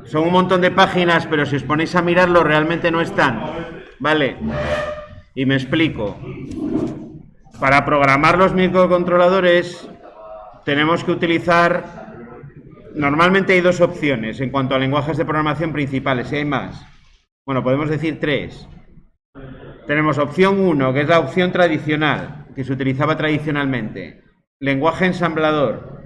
son un montón de páginas, pero si os ponéis a mirarlo realmente no están. Vale. Y me explico. Para programar los microcontroladores tenemos que utilizar... Normalmente hay dos opciones en cuanto a lenguajes de programación principales, y hay más. Bueno, podemos decir tres. Tenemos opción 1, que es la opción tradicional, que se utilizaba tradicionalmente. Lenguaje ensamblador.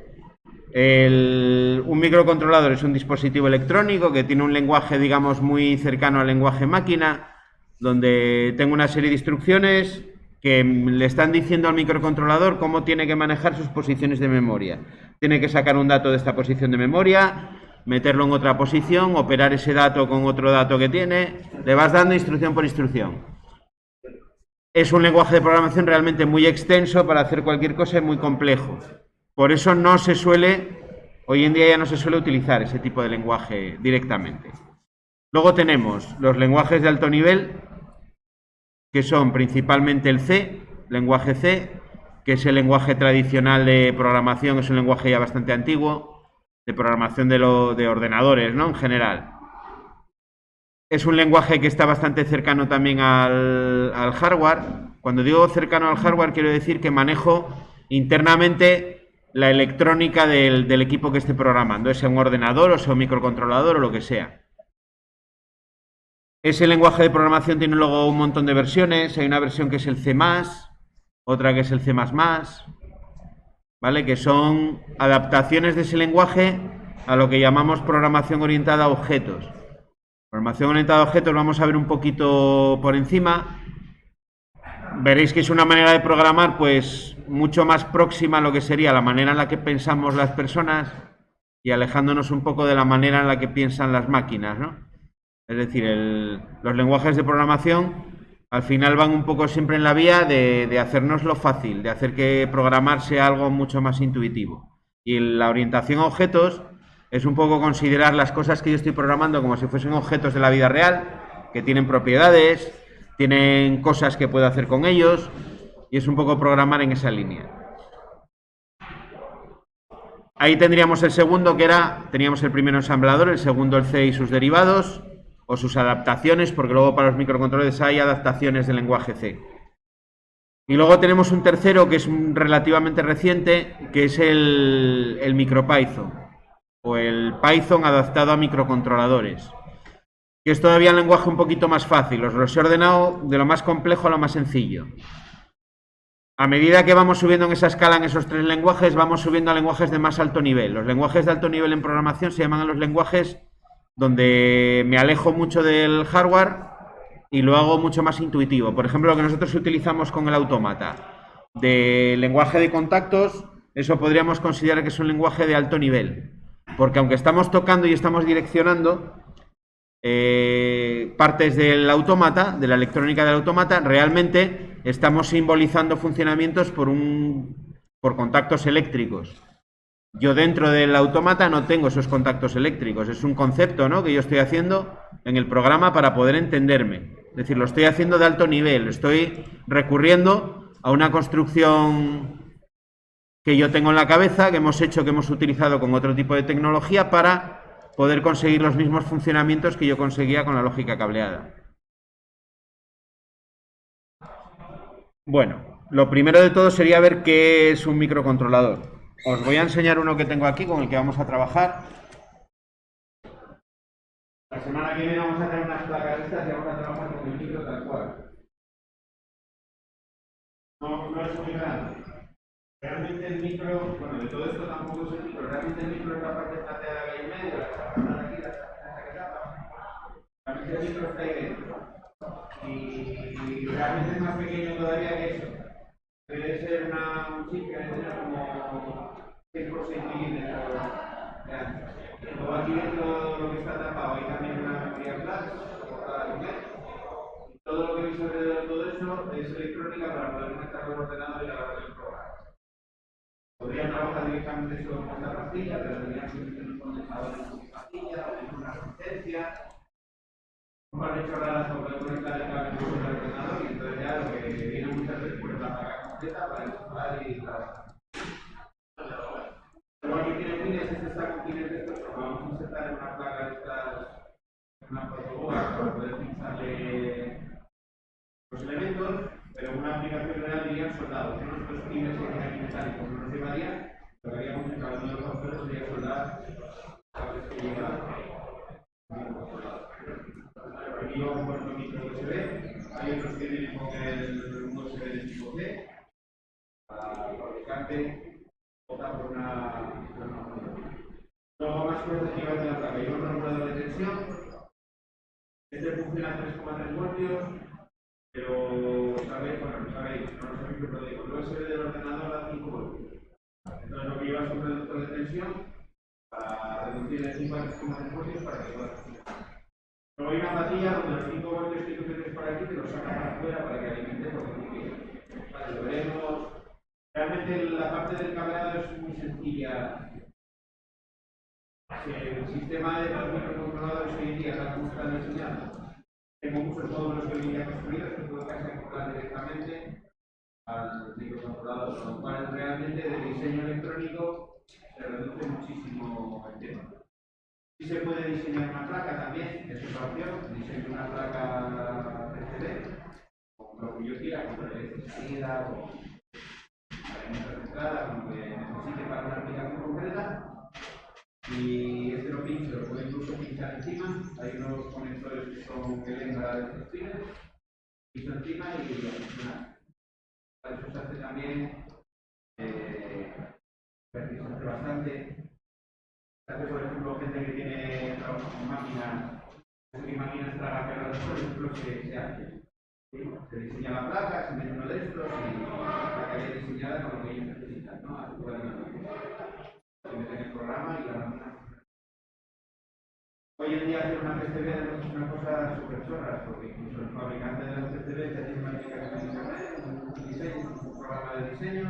Un microcontrolador es un dispositivo electrónico que tiene un lenguaje, digamos, muy cercano al lenguaje máquina, donde tengo una serie de instrucciones que le están diciendo al microcontrolador cómo tiene que manejar sus posiciones de memoria. Tiene que sacar un dato de esta posición de memoria, meterlo en otra posición, operar ese dato con otro dato que tiene. Le vas dando instrucción por instrucción. Es un lenguaje de programación realmente muy extenso para hacer cualquier cosa y muy complejo. Por eso no se suele, hoy en día ya no se suele utilizar ese tipo de lenguaje directamente. Luego tenemos los lenguajes de alto nivel, que son principalmente el C, lenguaje C, que es el lenguaje tradicional de programación, es un lenguaje ya bastante antiguo, de programación de ordenadores, ¿no? En general. Es un lenguaje que está bastante cercano también al hardware. Cuando digo cercano al hardware, quiero decir que manejo internamente la electrónica del equipo que esté programando, sea un ordenador o sea un microcontrolador o lo que sea. Ese lenguaje de programación tiene luego un montón de versiones. Hay una versión que es el C++, otra que es el C++, ¿vale? Que son adaptaciones de ese lenguaje a lo que llamamos programación orientada a objetos. Programación orientada a objetos vamos a ver un poquito por encima. Veréis que es una manera de programar pues mucho más próxima a lo que sería la manera en la que pensamos las personas y alejándonos un poco de la manera en la que piensan las máquinas, ¿no? Es decir, los lenguajes de programación al final van un poco siempre en la vía de hacernoslo fácil, de hacer que programar sea algo mucho más intuitivo. Y la orientación a objetos es un poco considerar las cosas que yo estoy programando como si fuesen objetos de la vida real, que tienen propiedades, tienen cosas que puedo hacer con ellos, y es un poco programar en esa línea. Ahí tendríamos el segundo, que era, teníamos el primero ensamblador, el segundo el C y sus derivados, o sus adaptaciones, porque luego para los microcontroladores hay adaptaciones del lenguaje C. Y luego tenemos un tercero que es relativamente reciente, que es el MicroPython, o el Python adaptado a microcontroladores, que es todavía un lenguaje un poquito más fácil. Os lo he ordenado de lo más complejo a lo más sencillo. A medida que vamos subiendo en esa escala en esos tres lenguajes, vamos subiendo a lenguajes de más alto nivel. Los lenguajes de alto nivel en programación se llaman los lenguajes donde me alejo mucho del hardware y lo hago mucho más intuitivo. Por ejemplo, lo que nosotros utilizamos con el autómata de lenguaje de contactos, eso podríamos considerar que es un lenguaje de alto nivel, porque aunque estamos tocando y estamos direccionando partes del autómata, de la electrónica del autómata, realmente estamos simbolizando funcionamientos por contactos eléctricos. Yo dentro del autómata no tengo esos contactos eléctricos, es un concepto, ¿no?, que yo estoy haciendo en el programa para poder entenderme. Es decir, lo estoy haciendo de alto nivel, estoy recurriendo a una construcción que yo tengo en la cabeza, que hemos hecho, que hemos utilizado con otro tipo de tecnología para poder conseguir los mismos funcionamientos que yo conseguía con la lógica cableada. Bueno, lo primero de todo sería ver qué es un microcontrolador. Os voy a enseñar uno que tengo aquí con el que vamos a trabajar. La semana que viene vamos a tener unas placas estas y vamos a trabajar con el micro tal cual. No es muy grande. Realmente el micro, bueno, de todo esto tampoco es el micro, realmente el micro es la parte plateada que hay en medio, la aquí, esta que tapa. Realmente el micro está ahí dentro. Y realmente es más pequeño todavía que eso. Debe ser un chip que debe tener como 6 por 6 milímetros de ancho. Luego aquí dentro lo que está tapado hay también una memoria flash, soportada con LED. Todo lo que veis alrededor de todo eso es electrónica para poder conectar con el ordenador y grabar el programa. Podría trabajar directamente con esta pastilla, pero tendría que tener un condensador en su pastilla, tener una resistencia, un par de chorradas para poder conectar el cable con el ordenador y entonces ya lo que viene muchas veces es la placa completa para instalar y trabajar. Luego aquí tiene pines, este está con pines de estos, pero vamos a insertar en una placa de estas, en una protoboard para poder fixarle los elementos, pero una aplicación real diría soldado. Si nosotros pines que aquí metálicos no nos llevaría, lo que haríamos en cada uno de los agujeros sería soldar cables que llegan. Aquí yo pongo el micro USB, hay otros que vienen con el USB de tipo C, para el fabricante opta por una. Luego más cosas que llevan de la placa. Lleva un regulador de tensión. Este funciona a 3,3 voltios, pero sabéis, bueno, no sabéis, no lo sabéis, pero digo, el USB del ordenador a 5 voltios. Entonces lo que lleva es un reductor de tensión para reducir el 5 a 3,3 voltios para que pueda funcionar. Luego hay una patilla donde los 5 voltios que tú tienes por aquí te los saca para afuera para que alimente por lo que quieras. Vale, lo veremos. Realmente la parte del cableado es muy sencilla. El sistema de los microcontroladores hoy en día, tal como están diseñados, tengo muchos módulos que hoy en día construidos que puedo casi acoplar directamente al microcontrolador, con lo cual realmente de diseño electrónico se reduce muchísimo el tema. Si se puede diseñar una placa también, es otra opción, diseño una placa PCB, con lo que yo quiera, con la salida, o herramientas de entrada, con lo que necesite para una aplicación concreta. Y este lo pincho, lo puedo incluso pinchar encima. Hay unos conectores que son que lembra de estos pines, pincho encima y a funcionar. Para eso se hace también, se hace bastante. Se hace, por ejemplo, gente que tiene trabajo con máquinas, que máquinas tragaperras, por ejemplo, se hace. ¿Sí? Se diseña la placa, se mete uno de estos y la placa ya diseñada con lo que ellos necesitan, ¿no? Se mete en el programa y la máquina. Hoy en día hacer una PCB es una cosa súper chorra, porque incluso el fabricante de las PCB te tiene una aplicación de internet, un diseño, un programa de diseño,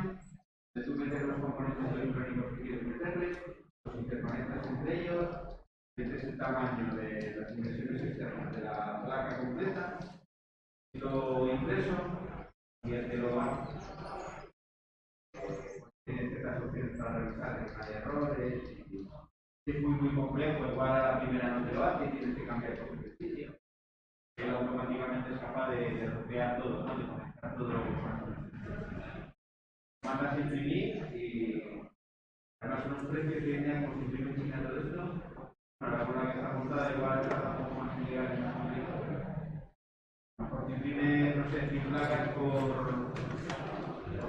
de tú meter los componentes electrónicos que quieres meterles, los interconectas entre ellos, metes el tamaño de las impresiones externas de la placa completa, y lo impreso y el que lo hago. Tiene ciertas opciones para revisar que no haya errores. Es muy complejo, igual a la primera no te lo hace y tienes que cambiar por el sitio. Él automáticamente es capaz de rodear todo, ¿no? De conectar todo lo que pasa. Mandas a imprimir y además unos precios que vienen como si imprimen China todo esto. Para la bola que está montada igual tarda un poco más en llegar y más complicado. A lo mejor te imprime, no sé, 100 placas por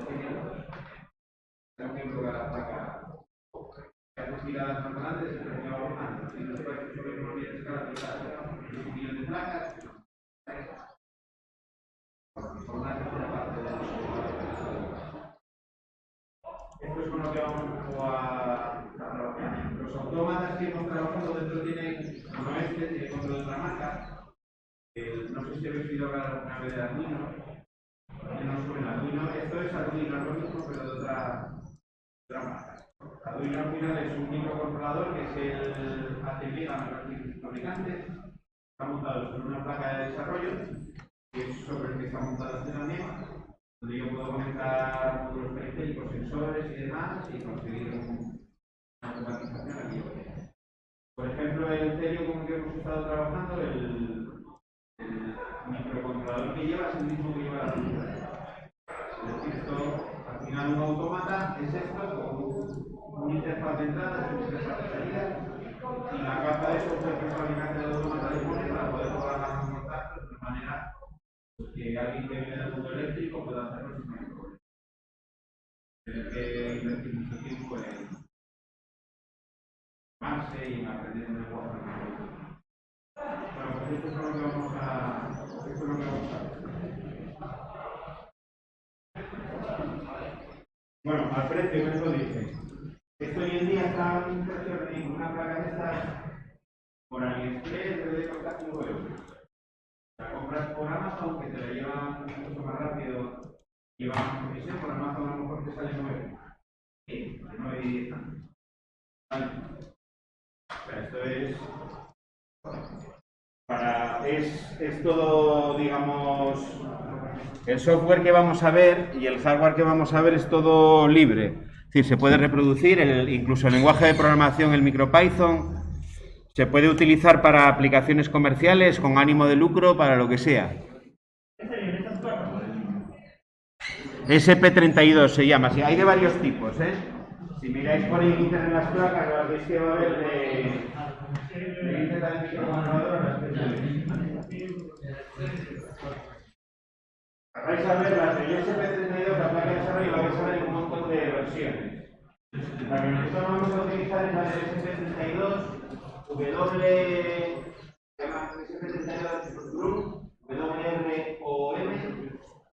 100 euros. Tengo que probar la placa. Haces tiradas normales, el precio va bajando. Si no te parece que sobre unos 10 escalas, un millón de placas, por una tercera parte de esto es con lo que vamos a trabajar. Los autómatas que hemos trabajado dentro tienen, como este, tiene control de otra marca. No sé si habéis oído hablar alguna vez de Arduino. No suena Arduino. Esto es Arduino, lo mismo, pero de otra marca. Arduino al final es un microcontrolador que es el ATP, el fabricante. Está montado sobre una placa de desarrollo, que es sobre el que está montado este también, donde yo puedo conectar módulos periféricos, sensores y demás y conseguir una automatización aquí. Por ejemplo, el Celio con el que hemos estado trabajando, el microcontrolador que lleva es el mismo que lleva la computadora. Es decir, esto, al final un autómata es esto, con una interfaz de entrada, una interfaz de salida, y la capa de software que el fabricante del autómata le pone para poder programar los contactos de manera que alguien que viene del mundo eléctrico pueda hacerlo sin ningún problema. Tener que invertir mucho tiempo en formarse y en aprender un lenguaje. Bueno, pues esto es lo que vamos a ver. Bueno, al precio, eso dice. Esto hoy en día está en impresión en una placa de estas por AliExpress debe costar 5 euros. La compras por Amazon, que te la llevan mucho más rápido, lleva más comisión, por Amazon a lo mejor te sale 9. Sí, 9 y 10 años. Vale. O sea, esto es. Es todo, digamos, el software que vamos a ver y el hardware que vamos a ver es todo libre. Es decir, se puede reproducir, incluso el lenguaje de programación, el MicroPython, Se puede utilizar para aplicaciones comerciales, con ánimo de lucro, para lo que sea. SP32 se llama, sí, hay de varios tipos, ¿eh? Si miráis por ahí en las placas, veis que va a haber de vais a ver las de SP32, la placa de desarrollo, la vais a ver en un montón de versiones. La que nosotros vamos a utilizar es la de SP32, SP32 WROM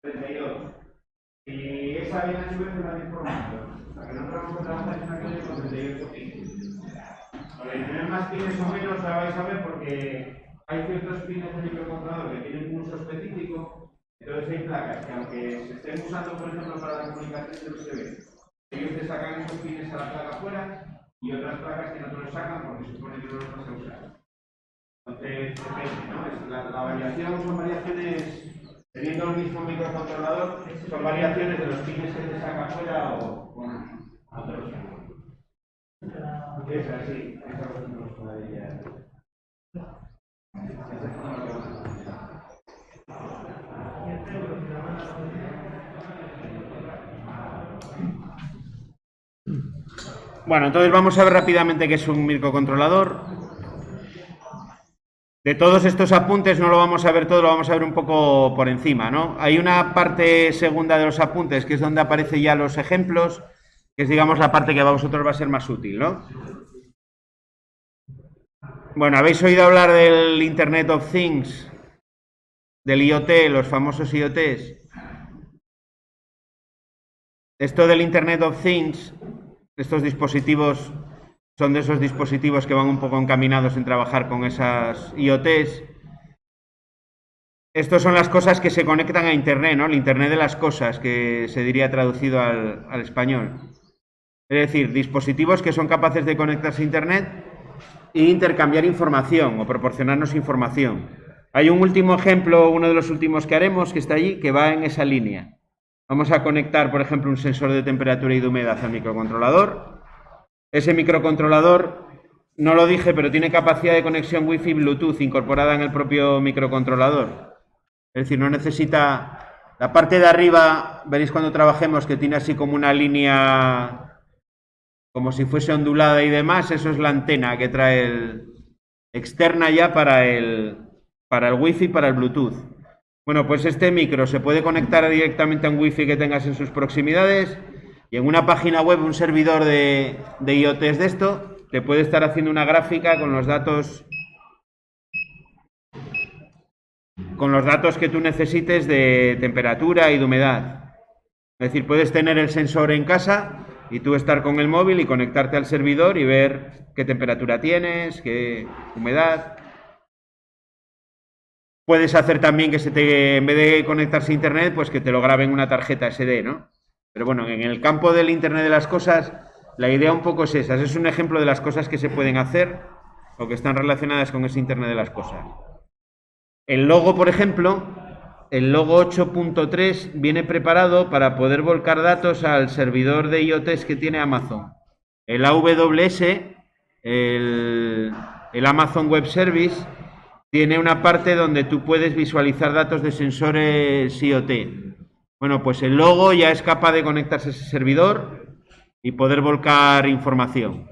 32. Y esa viene a su vez de la información. La que nosotros vamos a trabajar es una que viene con 38 pines. Para tener más pines o menos la vais a ver porque hay ciertos pines de microcontrolador que tienen un uso específico. Entonces hay placas que aunque se estén usando, por ejemplo, para la comunicación del USB, ellos te sacan esos pines a la placa fuera y otras placas que no te los sacan porque se supone que no los vas a usar. Entonces, depende, ¿no? La variación son variaciones, teniendo el mismo microcontrolador, son variaciones de los pines que te saca fuera o con otros. Es así, esa es la todavía. Bueno, entonces vamos a ver rápidamente qué es un microcontrolador. De todos estos apuntes no lo vamos a ver todo, lo vamos a ver un poco por encima, ¿no? Hay una parte segunda de los apuntes, que es donde aparecen ya los ejemplos, que es, digamos, la parte que a vosotros va a ser más útil, ¿no? Bueno, ¿habéis oído hablar del Internet of Things? Del IoT, los famosos IoTs. Esto del Internet of Things, estos dispositivos, son de esos dispositivos que van un poco encaminados en trabajar con esas IoTs. Estos son las cosas que se conectan a Internet, ¿no? El Internet de las cosas, que se diría traducido al español. Es decir, dispositivos que son capaces de conectarse a Internet e intercambiar información o proporcionarnos información. Hay un último ejemplo, uno de los últimos que haremos, que está allí, que va en esa línea. Vamos a conectar, por ejemplo, un sensor de temperatura y de humedad al microcontrolador. Ese microcontrolador, no lo dije, pero tiene capacidad de conexión Wi-Fi Bluetooth incorporada en el propio microcontrolador. Es decir, no necesita... La parte de arriba, veréis cuando trabajemos, que tiene así como una línea como si fuese ondulada y demás, eso es la antena que trae externa ya para el Wi-Fi y para el Bluetooth. Bueno, pues este micro se puede conectar directamente a un Wi-Fi que tengas en sus proximidades y en una página web, un servidor de IoTs de esto, te puede estar haciendo una gráfica con los datos que tú necesites de temperatura y de humedad. Es decir, puedes tener el sensor en casa y tú estar con el móvil y conectarte al servidor y ver qué temperatura tienes, qué humedad. Puedes hacer también que en vez de conectarse a Internet, pues que te lo graben una tarjeta SD, ¿no? Pero bueno, en el campo del Internet de las cosas, la idea un poco es esa. Es un ejemplo de las cosas que se pueden hacer o que están relacionadas con ese Internet de las cosas. El logo, por ejemplo, el logo 8.3 viene preparado para poder volcar datos al servidor de IoTs que tiene Amazon. El AWS, el Amazon Web Service, tiene una parte donde tú puedes visualizar datos de sensores IoT. Bueno, pues el logo ya es capaz de conectarse a ese servidor y poder volcar información.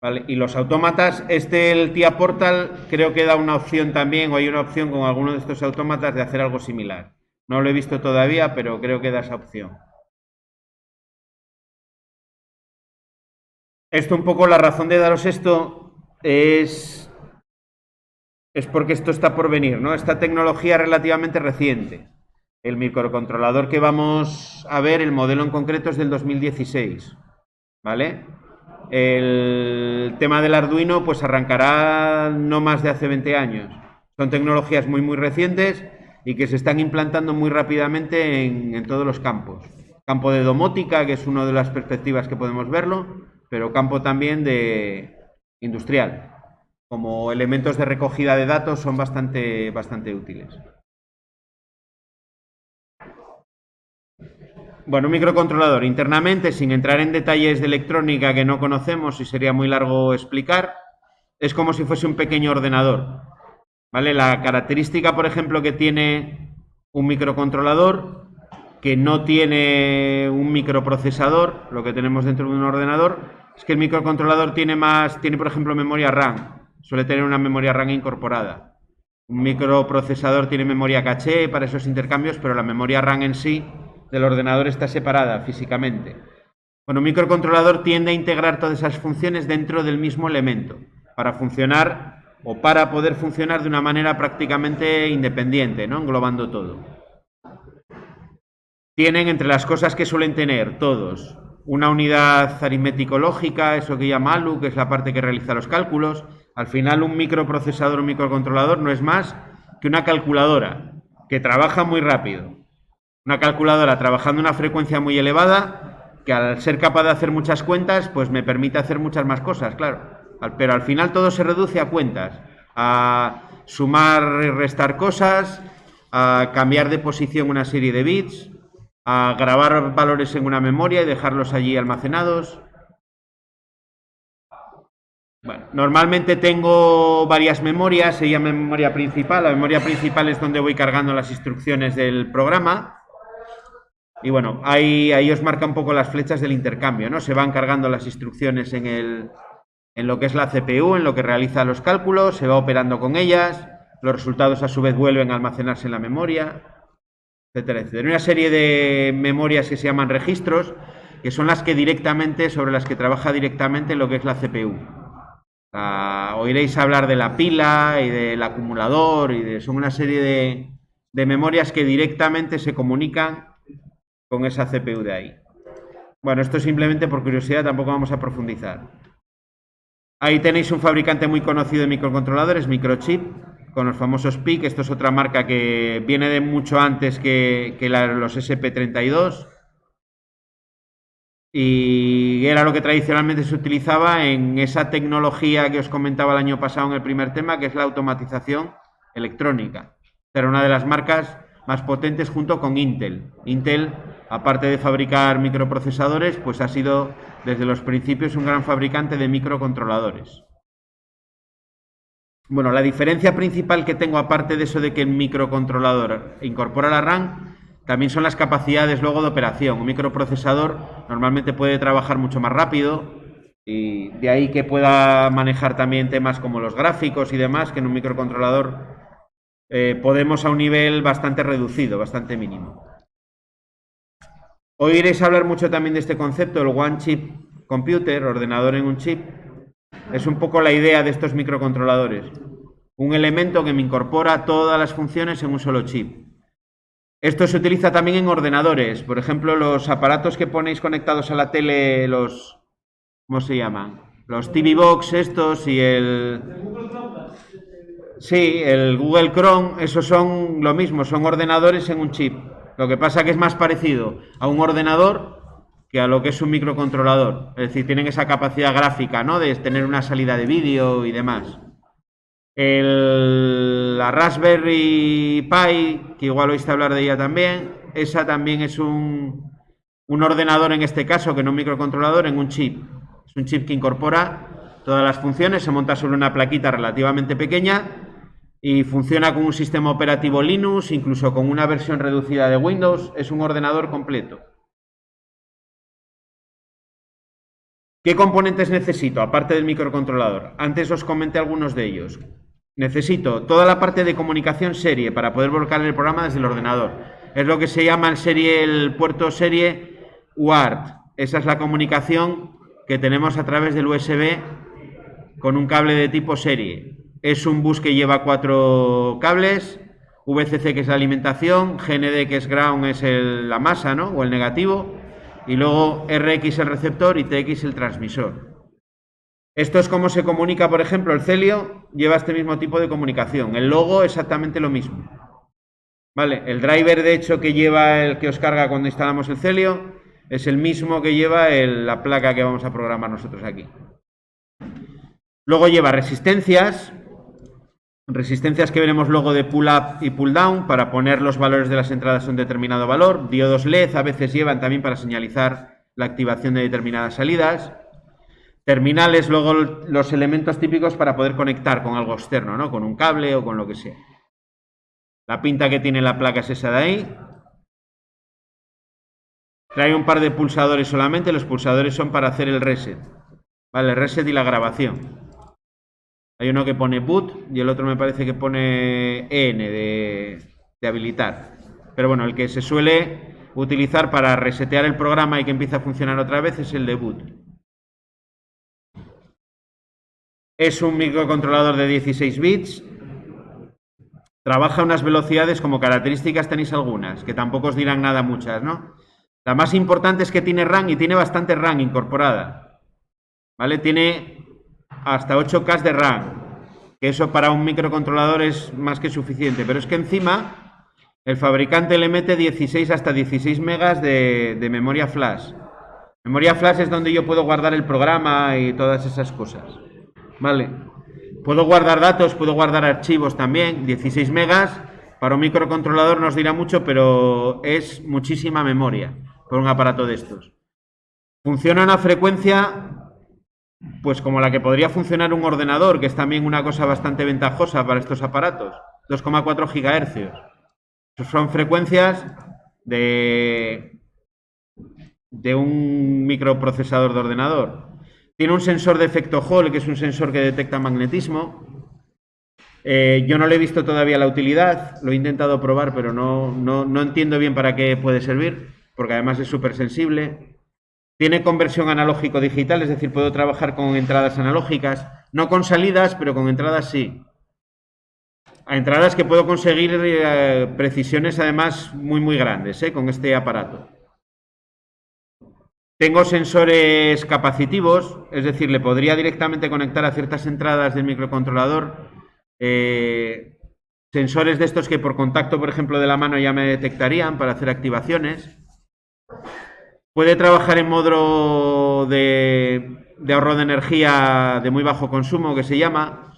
Vale, y los autómatas, el TIA Portal creo que da una opción también, o hay una opción con alguno de estos autómatas de hacer algo similar. No lo he visto todavía, pero creo que da esa opción. Esto un poco, la razón de daros esto es porque esto está por venir, ¿no? Esta tecnología es relativamente reciente. El microcontrolador que vamos a ver, el modelo en concreto es del 2016, ¿vale? El tema del Arduino pues arrancará no más de hace 20 años. Son tecnologías muy muy recientes y que se están implantando muy rápidamente en todos los campos. Campo de domótica, que es una de las perspectivas que podemos verlo, pero campo también de industrial. Como elementos de recogida de datos son bastante útiles. Bueno, un microcontrolador internamente, sin entrar en detalles de electrónica que no conocemos y sería muy largo explicar, es como si fuese un pequeño ordenador, ¿vale? La característica, por ejemplo, que tiene un microcontrolador, que no tiene un microprocesador, lo que tenemos dentro de un ordenador, es que el microcontrolador tiene por ejemplo, memoria RAM, suele tener una memoria RAM incorporada. Un microprocesador tiene memoria caché para esos intercambios, pero la memoria RAM en sí del ordenador está separada físicamente. Bueno, un microcontrolador tiende a integrar todas esas funciones dentro del mismo elemento para funcionar o para poder funcionar de una manera prácticamente independiente, ¿no? Englobando todo. Tienen entre las cosas que suelen tener todos una unidad aritmético-lógica, eso que llama ALU, que es la parte que realiza los cálculos. Al final, un microprocesador, un microcontrolador no es más que una calculadora que trabaja muy rápido. Una calculadora trabajando a una frecuencia muy elevada, que al ser capaz de hacer muchas cuentas, pues me permite hacer muchas más cosas, claro. Pero al final todo se reduce a cuentas, a sumar y restar cosas, a cambiar de posición una serie de bits, a grabar valores en una memoria y dejarlos allí almacenados. Bueno, normalmente tengo varias memorias, se llama memoria principal. La memoria principal es donde voy cargando las instrucciones del programa. Y bueno, ahí os marca un poco las flechas del intercambio, ¿no? Se van cargando las instrucciones en lo que es la CPU, en lo que realiza los cálculos, se va operando con ellas, los resultados a su vez vuelven a almacenarse en la memoria, etcétera, etcétera. Hay una serie de memorias que se llaman registros, que son las que sobre las que trabaja directamente lo que es la CPU. Oiréis hablar de la pila y del acumulador, son una serie de memorias que directamente se comunican con esa CPU de ahí. Bueno, esto simplemente por curiosidad, tampoco vamos a profundizar. Ahí tenéis un fabricante muy conocido de microcontroladores, Microchip, con los famosos PIC. Esto es otra marca que viene de mucho antes que los SP32. Y era lo que tradicionalmente se utilizaba en esa tecnología que os comentaba el año pasado en el primer tema, que es la automatización electrónica. Era una de las marcas más potentes junto con Intel. Intel, aparte de fabricar microprocesadores, pues ha sido desde los principios un gran fabricante de microcontroladores. Bueno, la diferencia principal que tengo, aparte de eso de que el microcontrolador incorpora la RAM, también son las capacidades luego de operación. Un microprocesador normalmente puede trabajar mucho más rápido y de ahí que pueda manejar también temas como los gráficos y demás, que en un microcontrolador podemos a un nivel bastante reducido, bastante mínimo. Oiréis hablar mucho también de este concepto, el One Chip Computer, ordenador en un chip. Es un poco la idea de estos microcontroladores. Un elemento que me incorpora todas las funciones en un solo chip. Esto se utiliza también en ordenadores. Por ejemplo, los aparatos que ponéis conectados a la tele, ¿cómo se llaman? Los TV Box estos y Sí, el Google Chrome, esos son lo mismo, son ordenadores en un chip. Lo que pasa que es más parecido a un ordenador que a lo que es un microcontrolador. Es decir, tienen esa capacidad gráfica, ¿no? De tener una salida de vídeo y demás. La Raspberry Pi, que igual oíste hablar de ella también, esa también es un ordenador en este caso, que no un microcontrolador, en un chip. Es un chip que incorpora todas las funciones, se monta sobre una plaquita relativamente pequeña y funciona con un sistema operativo Linux, incluso con una versión reducida de Windows. Es un ordenador completo. ¿Qué componentes necesito, aparte del microcontrolador? Antes os comenté algunos de ellos. Necesito toda la parte de comunicación serie para poder volcar el programa desde el ordenador. Es lo que se llama el puerto serie UART. Esa es la comunicación que tenemos a través del USB con un cable de tipo serie. Es un bus que lleva 4 cables, VCC que es la alimentación, GND que es ground, es la masa, ¿no? O el negativo, y luego RX el receptor y TX el transmisor. Esto es como se comunica, por ejemplo, el Celio lleva este mismo tipo de comunicación. El logo exactamente lo mismo. Vale, el driver de hecho que lleva el que os carga cuando instalamos el Celio es el mismo que lleva la placa que vamos a programar nosotros aquí. Luego lleva resistencias. Resistencias que veremos luego de pull up y pull down para poner los valores de las entradas a un determinado valor. Diodos LED a veces llevan también para señalizar la activación de determinadas salidas. Terminales, luego los elementos típicos para poder conectar con algo externo, ¿no? Con un cable o con lo que sea. La pinta que tiene la placa es esa de ahí. Trae un par de pulsadores solamente. Los pulsadores son para hacer el reset. Vale, el reset y la grabación. Hay uno que pone boot y el otro me parece que pone EN de habilitar. Pero bueno, el que se suele utilizar para resetear el programa y que empiece a funcionar otra vez es el de boot. Es un microcontrolador de 16 bits. Trabaja a unas velocidades, como características tenéis algunas, que tampoco os dirán nada muchas, ¿no? La más importante es que tiene RAM y tiene bastante RAM incorporada. ¿Vale? Tiene hasta 8K de RAM, que eso para un microcontrolador es más que suficiente, pero es que encima el fabricante le mete 16 hasta 16 megas de memoria flash. Memoria flash es donde yo puedo guardar el programa y todas esas cosas. Vale. Puedo guardar datos, puedo guardar archivos también. 16 megas para un microcontrolador nos dirá mucho, pero es muchísima memoria por un aparato de estos. Funciona a una frecuencia pues como la que podría funcionar un ordenador, que es también una cosa bastante ventajosa para estos aparatos. 2,4 GHz. Son frecuencias de un microprocesador de ordenador. Tiene un sensor de efecto Hall, que es un sensor que detecta magnetismo. Yo no le he visto todavía la utilidad, lo he intentado probar, pero no entiendo bien para qué puede servir, porque además es súper sensible. Tiene conversión analógico-digital, es decir, puedo trabajar con entradas analógicas, no con salidas, pero con entradas sí. A entradas que puedo conseguir precisiones además muy grandes con este aparato. Tengo sensores capacitivos, es decir, le podría directamente conectar a ciertas entradas del microcontrolador sensores de estos que por contacto, por ejemplo, de la mano ya me detectarían para hacer activaciones. Puede trabajar en modo de ahorro de energía de muy bajo consumo, que se llama.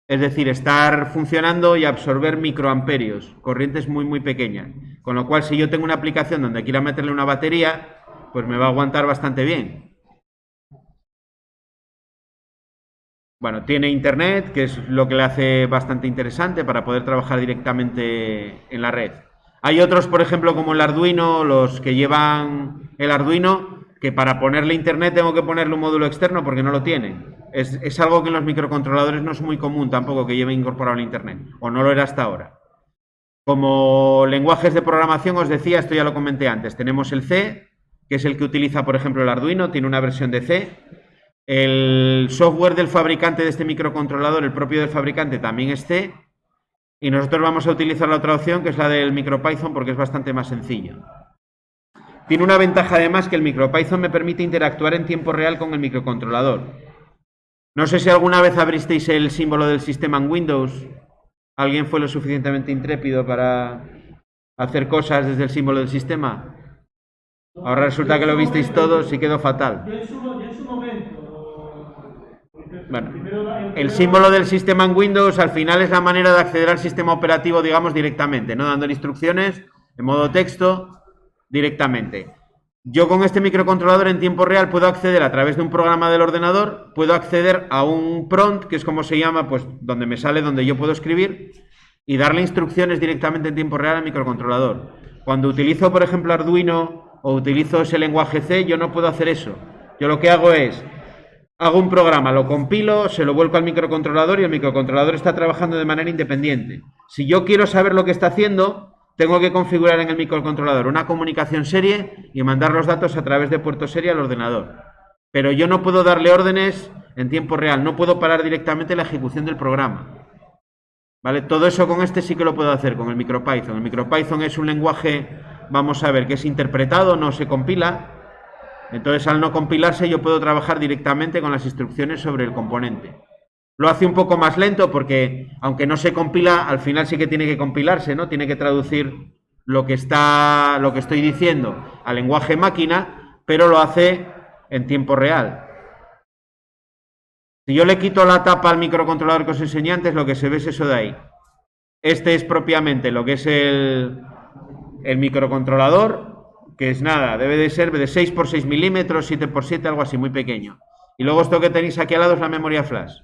Es decir, estar funcionando y absorber microamperios, corrientes muy pequeñas. Con lo cual, si yo tengo una aplicación donde quiera meterle una batería, pues me va a aguantar bastante bien. Bueno, tiene internet, que es lo que le hace bastante interesante para poder trabajar directamente en la red. Hay otros, por ejemplo, como el Arduino, los que llevan el Arduino, que para ponerle internet tengo que ponerle un módulo externo porque no lo tienen. Es algo que en los microcontroladores no es muy común tampoco que lleve incorporado el internet, o no lo era hasta ahora. Como lenguajes de programación, os decía, esto ya lo comenté antes, tenemos el C, que es el que utiliza, por ejemplo, el Arduino, tiene una versión de C. El software del fabricante de este microcontrolador, el propio del fabricante, también es C. Y nosotros vamos a utilizar la otra opción, que es la del MicroPython, porque es bastante más sencillo. Tiene una ventaja además, que el MicroPython me permite interactuar en tiempo real con el microcontrolador. No sé si alguna vez abristeis el símbolo del sistema en Windows. ¿Alguien fue lo suficientemente intrépido para hacer cosas desde el símbolo del sistema? Ahora resulta que lo visteis todos y quedó fatal. Bueno, el símbolo del sistema en Windows al final es la manera de acceder al sistema operativo, digamos, directamente, ¿no? Dándole instrucciones en modo texto directamente. Yo con este microcontrolador en tiempo real puedo acceder a través de un programa del ordenador, puedo acceder a un prompt, que es como se llama, pues donde me sale, donde yo puedo escribir, y darle instrucciones directamente en tiempo real al microcontrolador. Cuando utilizo, por ejemplo, Arduino o utilizo ese lenguaje C, yo no puedo hacer eso. Yo lo que hago es, hago un programa, lo compilo, se lo vuelco al microcontrolador y el microcontrolador está trabajando de manera independiente. Si yo quiero saber lo que está haciendo, tengo que configurar en el microcontrolador una comunicación serie y mandar los datos a través de puerto serie al ordenador. Pero yo no puedo darle órdenes en tiempo real, no puedo parar directamente la ejecución del programa. ¿Vale? Todo eso con este sí que lo puedo hacer, con el MicroPython. El MicroPython es un lenguaje, vamos a ver, que es interpretado, no se compila. Entonces, al no compilarse, yo puedo trabajar directamente con las instrucciones sobre el componente. Lo hace un poco más lento porque, aunque no se compila, al final sí que tiene que compilarse, ¿no? Tiene que traducir lo que estoy diciendo al lenguaje máquina, pero lo hace en tiempo real. Si yo le quito la tapa al microcontrolador que os enseñé antes, lo que se ve es eso de ahí. Este es propiamente lo que es el microcontrolador, que es nada, debe de ser de 6 por 6 milímetros, 7 por 7, algo así, muy pequeño. Y luego esto que tenéis aquí al lado es la memoria flash.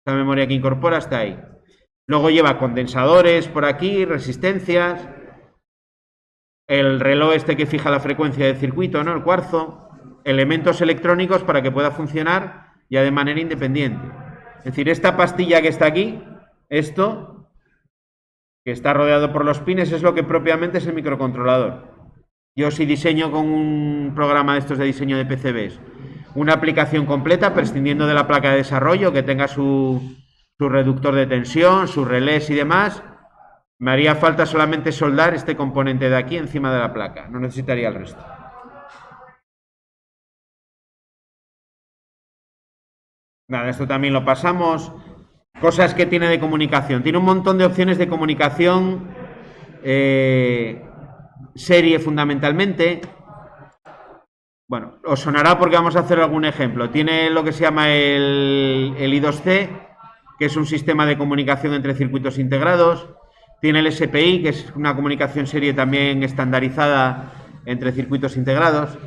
La memoria que incorpora está ahí. Luego lleva condensadores por aquí, resistencias, el reloj este que fija la frecuencia del circuito, ¿no? El cuarzo, elementos electrónicos para que pueda funcionar ya de manera independiente. Es decir, esta pastilla que está aquí, esto, que está rodeado por los pines, es lo que propiamente es el microcontrolador. Yo si diseño con un programa de estos de diseño de PCBs una aplicación completa, prescindiendo de la placa de desarrollo, que tenga su reductor de tensión, sus relés y demás, me haría falta solamente soldar este componente de aquí encima de la placa, no necesitaría el resto. Nada, esto también lo pasamos. Cosas que tiene de comunicación. Tiene un montón de opciones de comunicación serie fundamentalmente. Bueno, os sonará porque vamos a hacer algún ejemplo. Tiene lo que se llama el I2C, que es un sistema de comunicación entre circuitos integrados. Tiene el SPI, que es una comunicación serie también estandarizada entre circuitos integrados.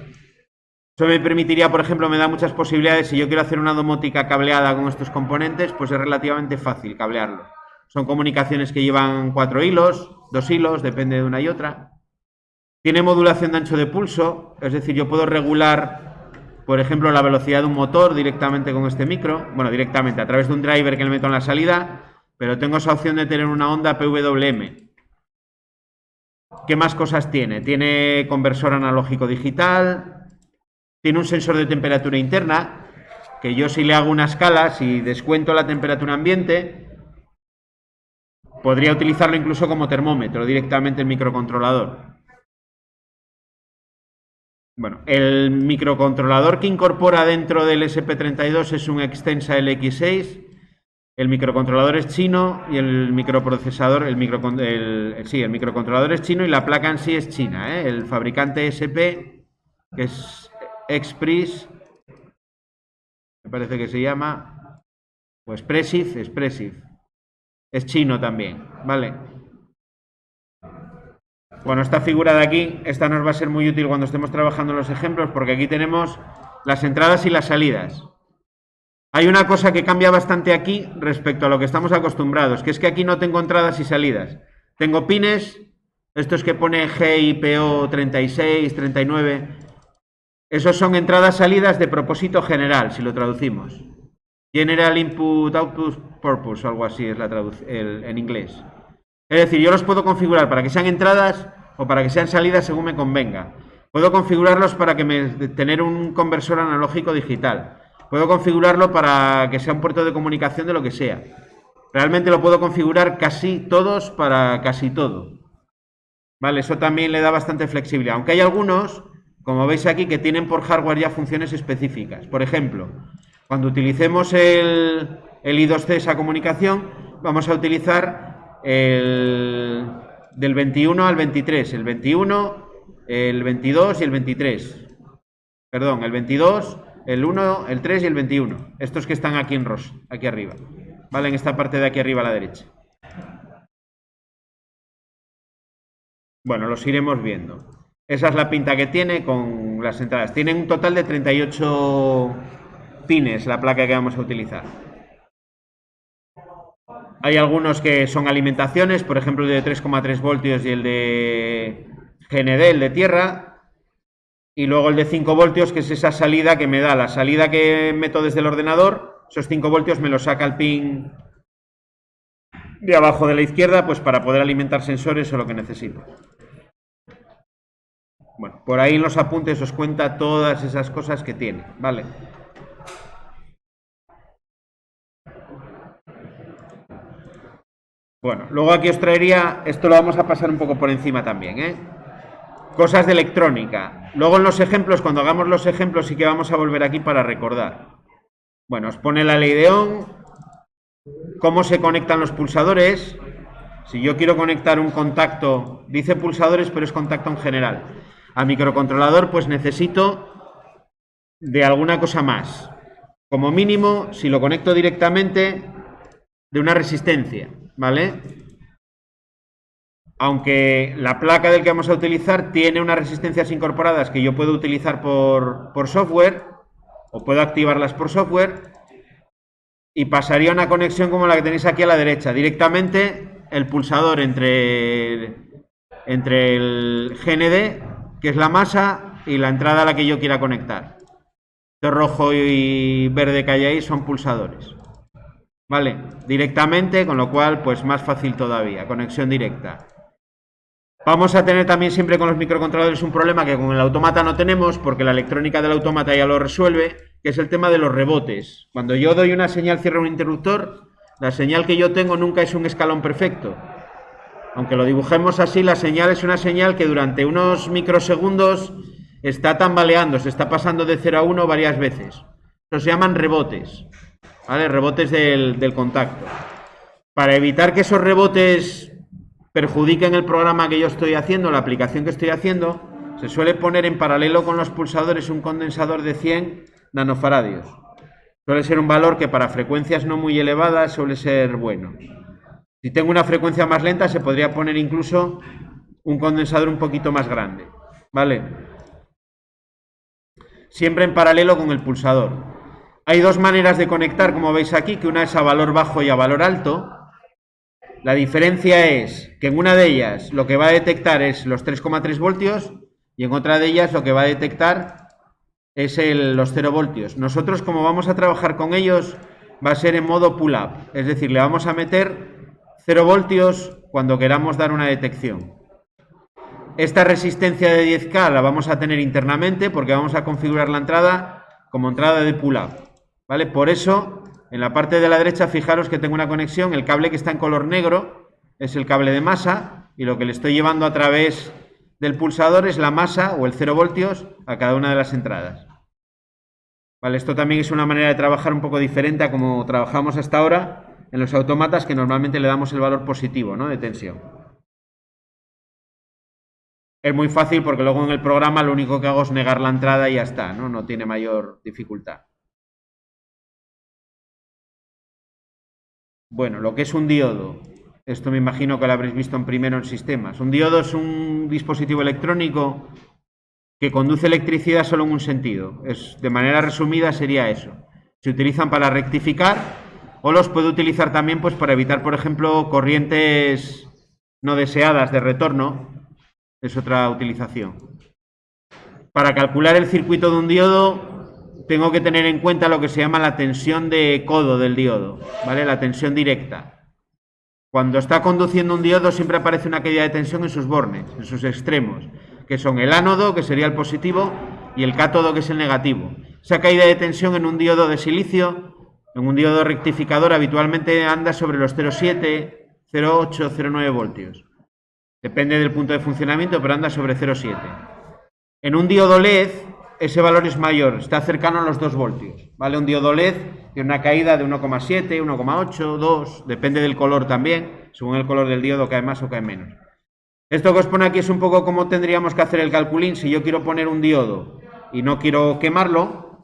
Eso me permitiría, por ejemplo, me da muchas posibilidades. Si yo quiero hacer una domótica cableada con estos componentes, pues es relativamente fácil cablearlo. Son comunicaciones que llevan 4 hilos, 2 hilos, depende de una y otra. Tiene modulación de ancho de pulso, es decir, yo puedo regular, por ejemplo, la velocidad de un motor directamente con este micro. Bueno, directamente, a través de un driver que le meto en la salida, pero tengo esa opción de tener una onda PWM. ¿Qué más cosas tiene? Tiene conversor analógico digital, tiene un sensor de temperatura interna, que yo si le hago una escala, si descuento la temperatura ambiente, podría utilizarlo incluso como termómetro directamente el microcontrolador. Bueno, el microcontrolador que incorpora dentro del SP32 es un Extensa LX6. El microcontrolador es chino y el microprocesador, el microcontrolador es chino y la placa en sí es china, ¿eh? El fabricante SP, que es Expris, me parece que se llama, o Expressive, es chino también, ¿vale? Bueno, esta figura de aquí, esta nos va a ser muy útil cuando estemos trabajando en los ejemplos, porque aquí tenemos las entradas y las salidas. Hay una cosa que cambia bastante aquí respecto a lo que estamos acostumbrados, que es que aquí no tengo entradas y salidas. Tengo pines, estos que pone GIPO 36, 39, esos son entradas-salidas de propósito general, si lo traducimos. General Input Output Purpose, algo así es la traducción en inglés. Es decir, yo los puedo configurar para que sean entradas o para que sean salidas según me convenga. Puedo configurarlos para tener un conversor analógico digital. Puedo configurarlo para que sea un puerto de comunicación de lo que sea. Realmente lo puedo configurar casi todos para casi todo. Vale, eso también le da bastante flexibilidad. Aunque hay algunos, como veis aquí, que tienen por hardware ya funciones específicas. Por ejemplo, cuando utilicemos el I2C, esa comunicación, vamos a utilizar del 21 al 23. El 21, el 22 y el 23. Perdón, el 22, el 1, el 3 y el 21. Estos que están aquí en rosa, aquí arriba. Vale, en esta parte de aquí arriba a la derecha. Bueno, los iremos viendo. Esa es la pinta que tiene con las entradas. Tiene un total de 38 pines la placa que vamos a utilizar. Hay algunos que son alimentaciones, por ejemplo el de 3,3 voltios y el de GND, el de tierra. Y luego el de 5 voltios, que es esa salida que me da. La salida que meto desde el ordenador, esos 5 voltios me los saca el pin de abajo de la izquierda, pues para poder alimentar sensores o lo que necesito. Bueno, por ahí en los apuntes os cuenta todas esas cosas que tiene, ¿vale? Bueno, luego aquí os traería, esto lo vamos a pasar un poco por encima también, ¿eh? Cosas de electrónica. Luego en los ejemplos, cuando hagamos los ejemplos, sí que vamos a volver aquí para recordar. Bueno, os pone la ley de Ohm, cómo se conectan los pulsadores. Si yo quiero conectar un contacto, dice pulsadores, pero es contacto en general, a microcontrolador, pues necesito de alguna cosa más. como mínimo, si lo conecto directamente, de una resistencia, ¿vale? Aunque la placa del que vamos a utilizar tiene unas resistencias incorporadas que yo puedo utilizar por software, o puedo activarlas por software, y pasaría una conexión como la que tenéis aquí a la derecha, directamente el pulsador entre el GND, que es la masa, y la entrada a la que yo quiera conectar. Esto rojo y verde que hay ahí son pulsadores. Vale, directamente, con lo cual, pues más fácil todavía, conexión directa. Vamos a tener también siempre con los microcontroladores un problema que con el autómata no tenemos, porque la electrónica del autómata ya lo resuelve, que es el tema de los rebotes. Cuando yo doy una señal, cierro un interruptor, la señal que yo tengo nunca es un escalón perfecto. Aunque lo dibujemos así, la señal es una señal que durante unos microsegundos está tambaleando, se está pasando de 0 a 1 varias veces. Estos se llaman rebotes, ¿vale? Rebotes del contacto. Para evitar que esos rebotes perjudiquen el programa que yo estoy haciendo, la aplicación que estoy haciendo, se suele poner en paralelo con los pulsadores un condensador de 100 nanofaradios. Suele ser un valor que para frecuencias no muy elevadas suele ser bueno. Si tengo una frecuencia más lenta, se podría poner incluso un condensador un poquito más grande, ¿vale? Siempre en paralelo con el pulsador. Hay dos maneras de conectar, como veis aquí, que una es a valor bajo y a valor alto. La diferencia es que en una de ellas lo que va a detectar es los 3,3 voltios y en otra de ellas lo que va a detectar es los 0 voltios. Nosotros, como vamos a trabajar con ellos, va a ser en modo pull-up, es decir, le vamos a meter 0 voltios cuando queramos dar una detección. Esta resistencia de 10K la vamos a tener internamente porque vamos a configurar la entrada como entrada de pull-up, ¿vale? Por eso, en la parte de la derecha, fijaros que tengo una conexión, el cable que está en color negro es el cable de masa y lo que le estoy llevando a través del pulsador es la masa o el 0 voltios a cada una de las entradas. Vale, esto también es una manera de trabajar un poco diferente a como trabajamos hasta ahora en los autómatas, que normalmente le damos el valor positivo, ¿no?, de tensión. Es muy fácil porque luego en el programa lo único que hago es negar la entrada y ya está, ¿no? No tiene mayor dificultad. Bueno, lo que es un diodo. Esto me imagino que lo habréis visto en primero en sistemas. Un diodo es un dispositivo electrónico que conduce electricidad solo en un sentido. De manera resumida sería eso. Se utilizan para rectificar o los puede utilizar también pues para evitar, por ejemplo, corrientes no deseadas de retorno. Es otra utilización. Para calcular el circuito de un diodo tengo que tener en cuenta lo que se llama la tensión de codo del diodo, ¿vale? La tensión directa. Cuando está conduciendo un diodo siempre aparece una caída de tensión en sus bornes, en sus extremos, que son el ánodo, que sería el positivo, y el cátodo, que es el negativo. Esa caída de tensión en un diodo de silicio, en un diodo rectificador, habitualmente anda sobre los 0,7, 0,8, 0,9 voltios. Depende del punto de funcionamiento, pero anda sobre 0,7. En un diodo LED, ese valor es mayor, está cercano a los 2 voltios. ¿Vale? Un diodo LED tiene una caída de 1,7, 1,8, 2, depende del color también. Según el color del diodo cae más o cae menos. Esto que os pone aquí es un poco cómo tendríamos que hacer el calculín. Si yo quiero poner un diodo y no quiero quemarlo,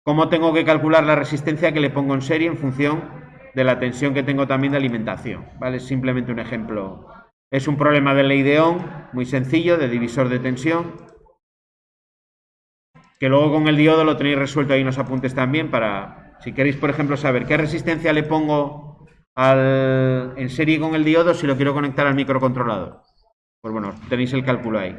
¿cómo tengo que calcular la resistencia que le pongo en serie en función de la tensión que tengo también de alimentación? ¿Vale? Es simplemente un ejemplo. Es un problema de ley de Ohm, muy sencillo, de divisor de tensión, que luego con el diodo lo tenéis resuelto ahí en los apuntes también para, si queréis, por ejemplo, saber qué resistencia le pongo en serie con el diodo si lo quiero conectar al microcontrolador. Pues bueno, tenéis el cálculo ahí.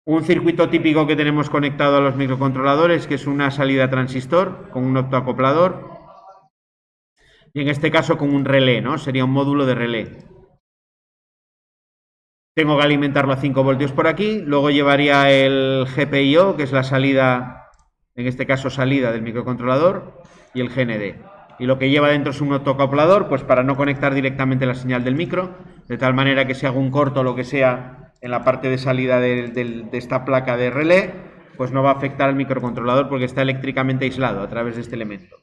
Un circuito típico que tenemos conectado a los microcontroladores, que es una salida transistor con un optoacoplador, y en este caso con un relé, ¿no? Sería un módulo de relé. Tengo que alimentarlo a 5 voltios por aquí, luego llevaría el GPIO, que es la salida, en este caso salida del microcontrolador, y el GND. Y lo que lleva dentro es un optoacoplador, pues para no conectar directamente la señal del micro, de tal manera que si hago un corto o lo que sea en la parte de salida de esta placa de relé, pues no va a afectar al microcontrolador porque está eléctricamente aislado a través de este elemento.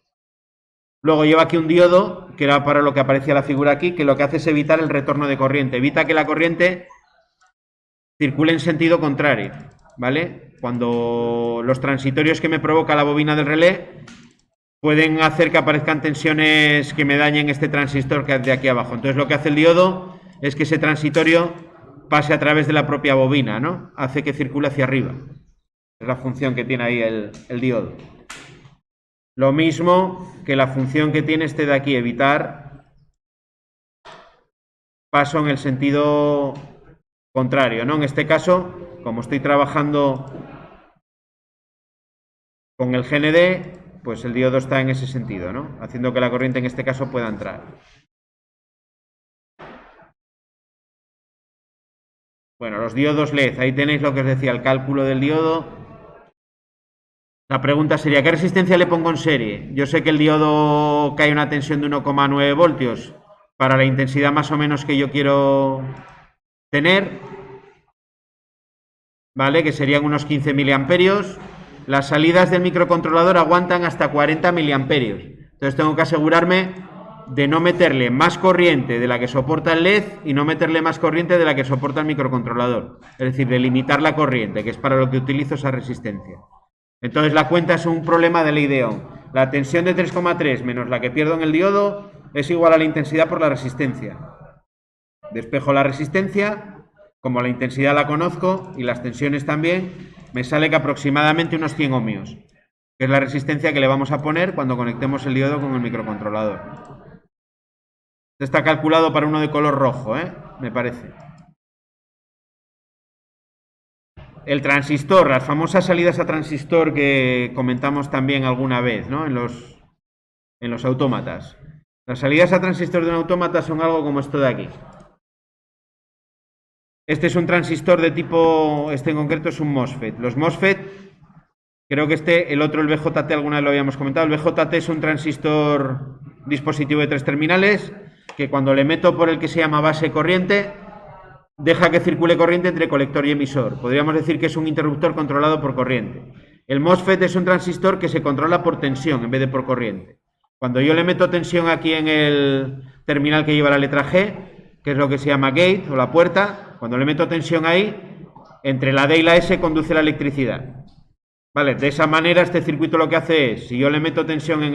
Luego lleva aquí un diodo, que era para lo que aparecía la figura aquí, que lo que hace es evitar el retorno de corriente, evita que la corriente circule en sentido contrario, ¿vale? cuando los transitorios que me provoca la bobina del relé pueden hacer que aparezcan tensiones que me dañen este transistor que es de aquí abajo. Entonces lo que hace el diodo es que ese transitorio pase a través de la propia bobina, ¿no? Hace que circule hacia arriba. Es la función que tiene ahí el diodo. Lo mismo que la función que tiene este de aquí, evitar paso en el sentido contrario, ¿no? En este caso, como estoy trabajando con el GND, pues el diodo está en ese sentido, ¿no? Haciendo que la corriente en este caso pueda entrar. Bueno, los diodos LED, ahí tenéis lo que os decía, el cálculo del diodo. La pregunta sería, ¿qué resistencia le pongo en serie? Yo sé que el diodo cae una tensión de 1,9 voltios para la intensidad más o menos que yo quiero tener, ¿vale? Que serían unos 15 miliamperios. Las salidas del microcontrolador aguantan hasta 40 miliamperios. Entonces tengo que asegurarme de no meterle más corriente de la que soporta el LED y no meterle más corriente de la que soporta el microcontrolador. Es decir, de limitar la corriente, que es para lo que utilizo esa resistencia. Entonces la cuenta es un problema de ley de Ohm. La tensión de 3,3 menos la que pierdo en el diodo es igual a la intensidad por la resistencia. Despejo la resistencia, como la intensidad la conozco y las tensiones también, me sale que aproximadamente unos 100 ohmios, que es la resistencia que le vamos a poner cuando conectemos el diodo con el microcontrolador. Esto está calculado para uno de color rojo, me parece. El transistor, las famosas salidas a transistor que comentamos también alguna vez, ¿no? En los autómatas. Las salidas a transistor de un autómata son algo como esto de aquí. Este es un transistor de tipo, este en concreto es un MOSFET. Los MOSFET, creo que el otro, el BJT, alguna vez lo habíamos comentado. El BJT es un transistor dispositivo de 3 terminales que cuando le meto por el que se llama base corriente, deja que circule corriente entre colector y emisor. Podríamos decir que es un interruptor controlado por corriente. El MOSFET es un transistor que se controla por tensión en vez de por corriente. Cuando yo le meto tensión aquí en el terminal que lleva la letra G, que es lo que se llama gate o la puerta, cuando le meto tensión ahí, entre la D y la S conduce la electricidad. Vale, de esa manera este circuito lo que hace es, si yo le meto tensión en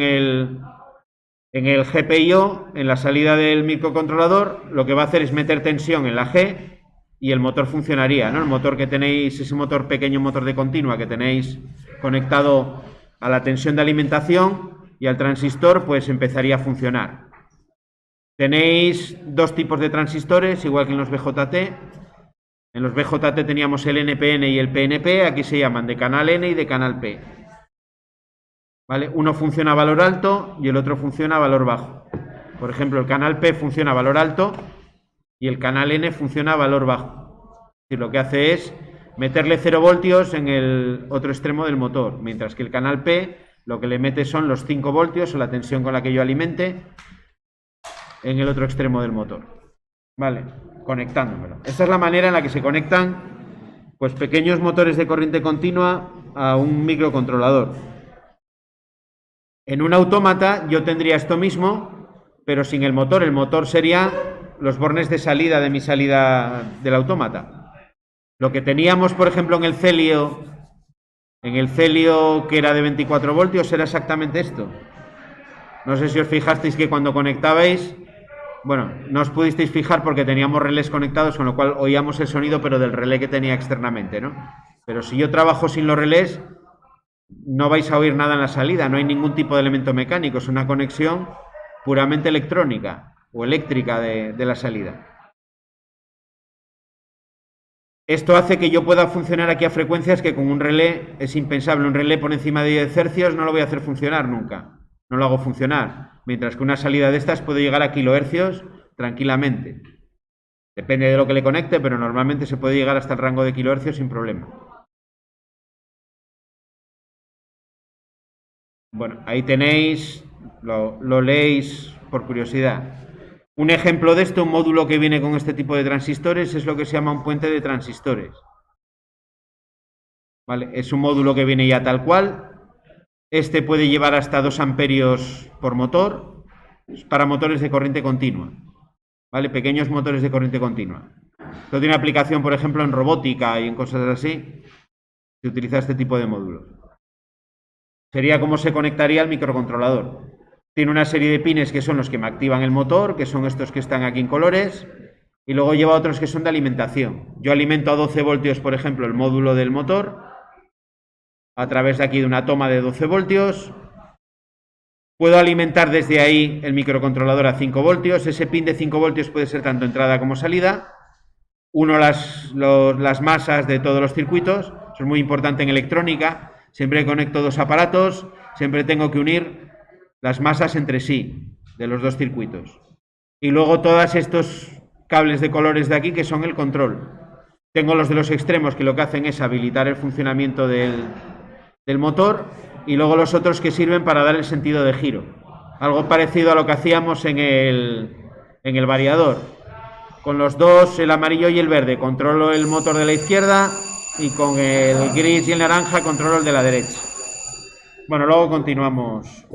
el GPIO, en la salida del microcontrolador, lo que va a hacer es meter tensión en la G y el motor funcionaría, ¿no? El motor que tenéis, ese motor pequeño, motor de continua que tenéis conectado a la tensión de alimentación y al transistor, pues empezaría a funcionar. Tenéis dos tipos de transistores, igual que en los BJT. En los BJT teníamos el NPN y el PNP, aquí se llaman de canal N y de canal P. ¿Vale? Uno funciona a valor alto y el otro funciona a valor bajo. Por ejemplo, el canal P funciona a valor alto y el canal N funciona a valor bajo. Es decir, lo que hace es meterle 0 voltios en el otro extremo del motor, mientras que el canal P lo que le mete son los 5 voltios o la tensión con la que yo alimente en el otro extremo del motor. Vale, conectándomelo. Esta es la manera en la que se conectan pues pequeños motores de corriente continua a un microcontrolador. En un autómata yo tendría esto mismo, pero sin el motor. El motor sería los bornes de salida de mi salida del autómata. Lo que teníamos, por ejemplo, en el Celio que era de 24 voltios, era exactamente esto. No sé si os fijasteis que cuando conectabais, bueno, no os pudisteis fijar porque teníamos relés conectados, con lo cual oíamos el sonido, pero del relé que tenía externamente, ¿no? Pero si yo trabajo sin los relés, no vais a oír nada en la salida, no hay ningún tipo de elemento mecánico, es una conexión puramente electrónica o eléctrica de la salida. Esto hace que yo pueda funcionar aquí a frecuencias que con un relé es impensable. Un relé por encima de 10 hercios no lo voy a hacer funcionar nunca, no lo hago funcionar, mientras que una salida de estas puede llegar a kilohercios tranquilamente. Depende de lo que le conecte, pero normalmente se puede llegar hasta el rango de kilohercios sin problema. Bueno, ahí tenéis, lo leéis por curiosidad. Un ejemplo de esto, un módulo que viene con este tipo de transistores, es lo que se llama un puente de transistores. ¿Vale? Es un módulo que viene ya tal cual. Este puede llevar hasta 2 amperios por motor, para motores de corriente continua. ¿Vale? Pequeños motores de corriente continua. Esto tiene aplicación, por ejemplo, en robótica y en cosas así. se utiliza este tipo de módulos. Sería como se conectaría al microcontrolador. Tiene una serie de pines que son los que me activan el motor, que son estos que están aquí en colores, y luego lleva otros que son de alimentación. Yo alimento a 12 voltios, por ejemplo, el módulo del motor, a través de aquí de una toma de 12 voltios. Puedo alimentar desde ahí el microcontrolador a 5 voltios. Ese pin de 5 voltios puede ser tanto entrada como salida. Uno las masas de todos los circuitos. Eso es muy importante en electrónica. Siempre que conecto dos aparatos, siempre tengo que unir las masas entre sí de los dos circuitos. Y luego todos estos cables de colores de aquí que son el control. Tengo los de los extremos que lo que hacen es habilitar el funcionamiento del motor, y luego los otros que sirven para dar el sentido de giro. Algo parecido a lo que hacíamos en el variador. Con los dos, el amarillo y el verde, controlo el motor de la izquierda, y con el gris y el naranja controlo el de la derecha. Bueno, luego continuamos.